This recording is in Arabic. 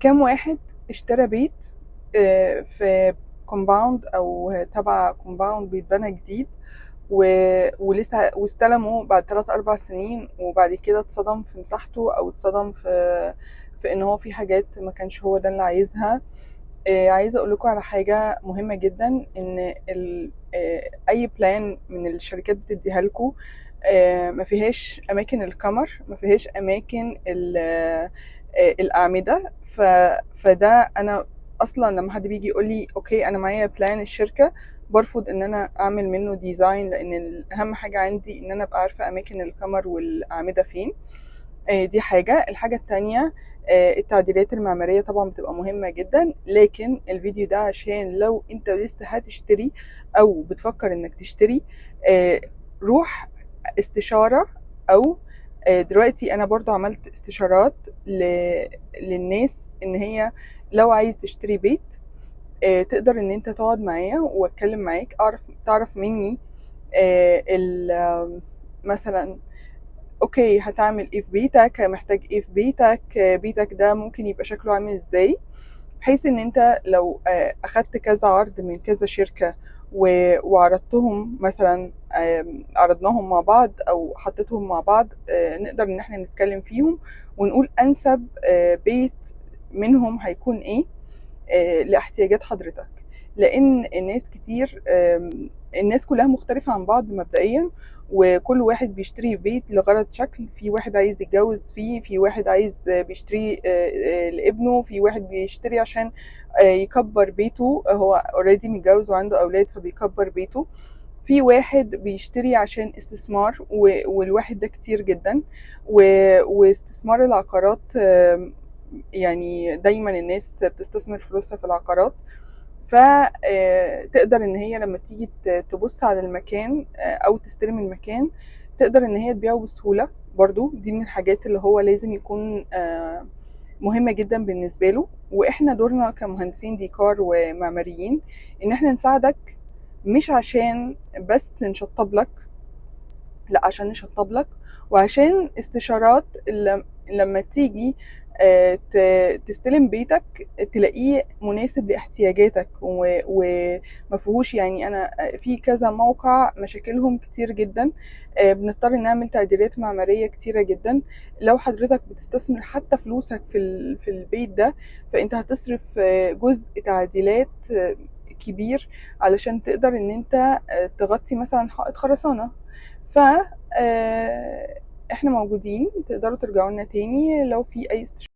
كام واحد اشترى بيت في كومباوند او تبع كومباوند بيتبنى جديد ولسه واستلموا بعد 3 4 سنين، وبعد كده اتصدم في مساحته او اتصدم في ان هو في حاجات ما كانش هو ده اللي عايزها. عايزه اقول لكم على حاجه مهمه جدا، ان اي بلان من الشركات بتديها لكم ما فيهاش اماكن الكمر، ما فيهاش اماكن الاعمده. فده انا اصلا لما حد بيجي يقول لي اوكي انا معايا بلان الشركه، برفض ان انا اعمل منه ديزاين، لان اهم حاجه عندي ان انا ابقى عارفه اماكن الكمر والاعمده فين. دي حاجة. الحاجة التانية التعديلات المعمارية طبعا بتبقى مهمة جدا، لكن الفيديو ده عشان لو انت لسه هتشتري او بتفكر انك تشتري، روح استشارة. او دلوقتي انا برضو عملت استشارات للناس ان هي لو عايز تشتري بيت تقدر ان انت تقعد معايا واتكلم معاك، تعرف مني مثلا اوكي هتعمل ايه في بيتك، محتاج ايه في بيتك، بيتك ده ممكن يبقى شكله عامل ازاي، بحيث ان انت لو اخدت كذا عرض من كذا شركة وعرضتهم مثلا، عرضناهم مع بعض او حطيتهم مع بعض، نقدر ان احنا نتكلم فيهم ونقول انسب بيت منهم هيكون ايه لاحتياجات حضرتك. لان الناس كتير، الناس كلها مختلفة عن بعض مبدئيا، وكل واحد بيشتري بيت لغرض شكل. في واحد عايز يتجوز فيه، في واحد عايز بيشتري لابنه، في واحد بيشتري عشان يكبر بيته، هو اوريدي متجوز وعنده اولاد فبيكبر بيته، في واحد بيشتري عشان استثمار، والواحد ده كتير جدا. واستثمار العقارات يعني دايما الناس بتستثمر فلوسها في العقارات، فتقدر ان هي لما تيجي تبص على المكان او تستلم المكان تقدر ان هي تبيعه بسهولة. برضو دي من الحاجات اللي هو لازم يكون مهمة جدا بالنسبة له. واحنا دورنا كمهندسين ديكور ومعماريين ان احنا نساعدك، مش عشان بس نشطب لك، لا عشان نشطب لك وعشان استشارات لما تيجي تستلم بيتك تلاقيه مناسب لاحتياجاتك ومفهوش. يعني انا في كذا موقع مشاكلهم كتير جدا، بنضطر نعمل تعديلات معمارية كتيرة جدا. لو حضرتك بتستثمر حتى فلوسك في البيت ده، فانت هتصرف جزء تعديلات كبير علشان تقدر ان انت تغطي مثلا حائط خرسانة. ف احنا موجودين، تقدروا ترجعوا لنا تاني لو في اي استشارة.